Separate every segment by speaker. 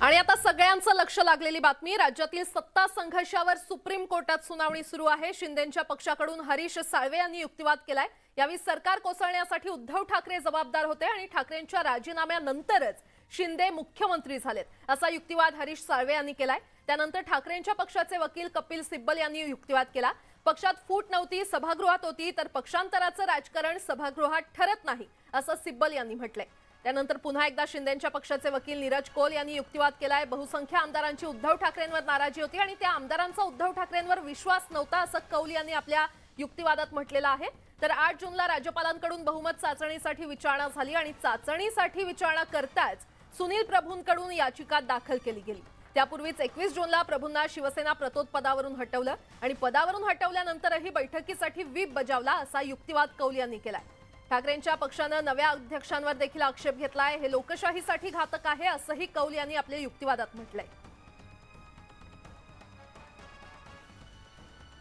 Speaker 1: आणि आता सगळ्यांचं लक्ष लागलेली बातमी, राज्यातील सत्ता संघर्षावर सुप्रीम कोर्टात सुनावणी सुरू आहे। शिंदेंच्या पक्षाकडून हरीश साळवे यांनी युक्तिवाद केलाय। यावेळी सरकार कोसळण्यासाठी उद्धव ठाकरे जबाबदार होते आणि ठाकरेंच्या राजीनाम्यानंतरच शिंदे मुख्यमंत्री झालेत, असा युक्तिवाद हरीश साळवे यांनी केलाय। त्यानंतर ठाकरेंच्या पक्षाचे वकील कपिल सिब्बल यांनी युक्तिवाद केला। पक्षात फूट नव्हती, सभागृहात होती, तर पक्षांतराचं राजकारण सभागृहात ठरत नाही, असं सिब्बल यांनी म्हटलंय। त्यानंतर पुन्हा एकदा शिंदेंच्या पक्षाचे वकील नीरज कोल यांनी युक्तिवाद केलाय। बहुसंख्य आमदारांची उद्धव ठाकरेंवर नाराजी होती आणि त्या आमदारांचा उद्धव ठाकरेंवर विश्वास नव्हता, असं कौल यांनी आपल्या युक्तिवादात म्हटलेलं आहे। तर 8 जूनला राज्यपालांकडून बहुमत चाचणीसाठी विचारणा झाली आणि चाचणीसाठी विचारणा करताच सुनील प्रभूंकडून याचिका दाखल केली गेली। त्यापूर्वीच 21 जूनला प्रभूंना शिवसेना प्रतोद पदावरून हटवलं आणि पदावरून हटवल्यानंतरही बैठकीसाठी व्हीप बजावला, असा युक्तिवाद कौल यांनी केलाय। ठाकरेंच्या पक्षानं नव्या अध्यक्षांवर देखील आक्षेप घेतलाय। हे लोकशाहीसाठी घातक आहे, असंही कौल यांनी आपल्या युक्तिवादात म्हटलंय।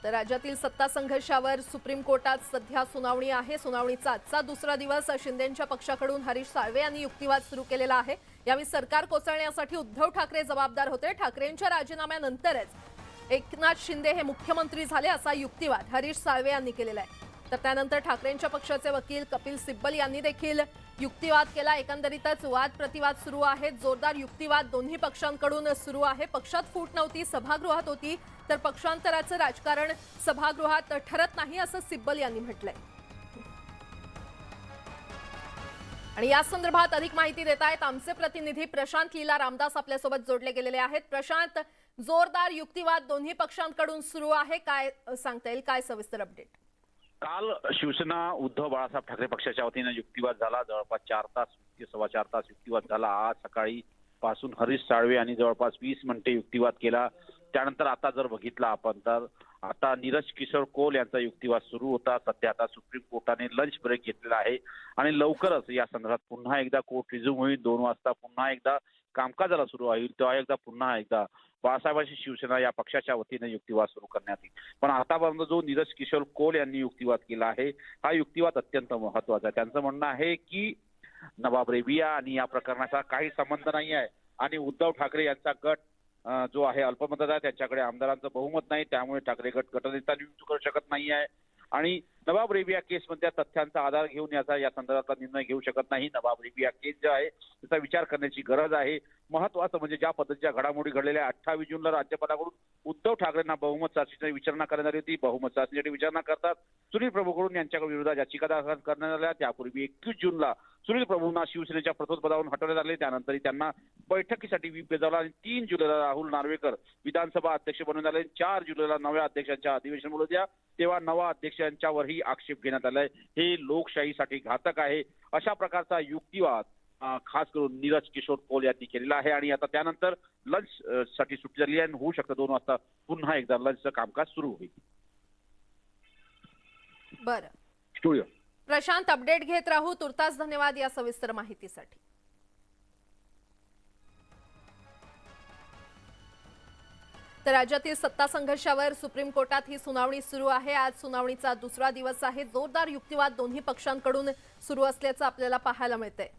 Speaker 1: तर राज्यातील सत्ता संघर्षावर सुप्रीम कोर्टात सध्या सुनावणी आहे। सुनावणीचा आजचा दुसरा दिवस। शिंदेंच्या पक्षाकडून हरीश साळवे यांनी युक्तिवाद सुरू केलेला आहे। यावेळी सरकार कोसळण्यासाठी उद्धव ठाकरे जबाबदार होते। ठाकरेंच्या राजीनाम्यानंतरच एकनाथ शिंदे हे मुख्यमंत्री झाले, असा युक्तिवाद हरीश साळवे यांनी केलेला आहे। तर त्यानंतर ठाकरेंच्या पक्षाचे वकील कपिल सिब्बल यांनी देखील युक्तिवाद केला। एकंदरीतच वाद प्रतिवाद सुरू आहेत। जोरदार युक्तिवाद दोन्ही पक्षांकडून सुरू आहे। पक्षात फूट नव्हती, सभागृहात होती, तर पक्षांतराचं राजकारण सभागृहात ठरत नाही, असं सिब्बल यांनी म्हटलंय। आणि या संदर्भात अधिक माहिती देत आहेत आमचे प्रतिनिधी प्रशांत लीला रामदास आपल्यासोबत जोडले गेलेले आहेत। प्रशांत, जोरदार युक्तिवाद दोन्ही पक्षांकडून सुरू आहे, काय सांगता येईल, काय सविस्तर अपडेट?
Speaker 2: काल शिवसेना उद्धव बाळासाहेब ठाकरे पक्षाच्या वतीने युक्तिवाद झाला। जवळपास 4 तास, सव्वा 4 तास युक्तिवाद झाला। आज सकाळी पासून हरीश साळवे यांनी जवळपास 20 मिनिटे युक्तिवाद केला। त्यानंतर आता जर बघितलं आपण तर आता नीरज किशोर कोल यांचा युक्तिवाद सुरू होता। सध्या आता सुप्रीम कोर्टाने लंच ब्रेक घेतलेला आहे आणि लवकरच या संदर्भात पुन्हा एकदा कोर्ट रिझ्यूम होईल। 2 वाजता पुन्हा एकदा कामकाजाला सुरू होईल, तेव्हा पुन्हा एकदा बाळासाहेबांची शिवसेना या पक्षाच्या वतीने युक्तिवाद सुरू करण्यात येईल। पण आतापर्यंत जो नीरज किशोर कोल यांनी युक्तिवाद केला आहे, हा युक्तिवाद अत्यंत महत्त्वाचा आहे। त्यांचं म्हणणं आहे की नवाब रेबिया आणि या प्रकरणाचा काही संबंध नाही आहे आणि उद्धव ठाकरे यांचा गट जो आहे अल्पमतात आहे, त्यांच्याकडे आमदारांचं बहुमत नाही, त्यामुळे ठाकरे गट गटनेता नियुक्त करू शकत नाही आहे आणि नवाब रेबिया केसमध्ये तथ्यांचा आधार घेऊन या संदर्भातला निर्णय घेऊ शकत नाही। नवाब रेबिया केस जो आहे त्याचा विचार करण्याची गरज आहे। महत्त्वाचं म्हणजे ज्या पद्धतीच्या घडामोडी घडलेल्या 28 जूनला राज्यपालाकडून उद्धव ठाकरेंना बहुमत चाचणीची विचारणा करण्यात आली होती। बहुमत चाचणीसाठी विचारणा करतात सुनील प्रभूकडून यांच्याकडे विरोधात याचिका दाखल करण्यात आल्या। त्यापूर्वी 21 जूनला सुनील प्रभूंना शिवसेनेच्या प्रतोद पदावरून हटवण्यात आले। त्यानंतर त्यांना बैठकीसाठी व्हीप बजावला आणि 3 जुलैला राहुल नार्वेकर विधानसभा अध्यक्ष बनवण्यात आले। 4 जुलैला नव्या अध्यक्षांच्या अधिवेशन बोलवल्या, तेव्हा नवा अध्यक्षांच्यावरही आक्षेप घेण्यात आलाय। हे लोकशाहीसाठी घातक आहे, अशा प्रकारचा युक्तिवाद खास करून नीरज किशोर कोल यांनी केलेला आहे। आणि आता त्यानंतर लंच साठी सुट्टी झाली आहे, होऊ शकतं 2 वाजता पुन्हा एकदा लंचचं कामकाज सुरू होईल।
Speaker 1: बरं
Speaker 2: स्टुडिओ
Speaker 1: प्रशांत, अपडेट घेत राहू। तुर्तास धन्यवाद या सविस्तर माहितीसाठी। तर राज्यातील सत्ता संघर्षावर सुप्रीम कोर्टात ही सुनावणी सुरू आहे। आज सुनावणीचा दुसरा दिवस आहे। जोरदार युक्तिवाद दोन्ही पक्षांकडून सुरू असल्याचं आपल्याला पाहायला मिळतंय।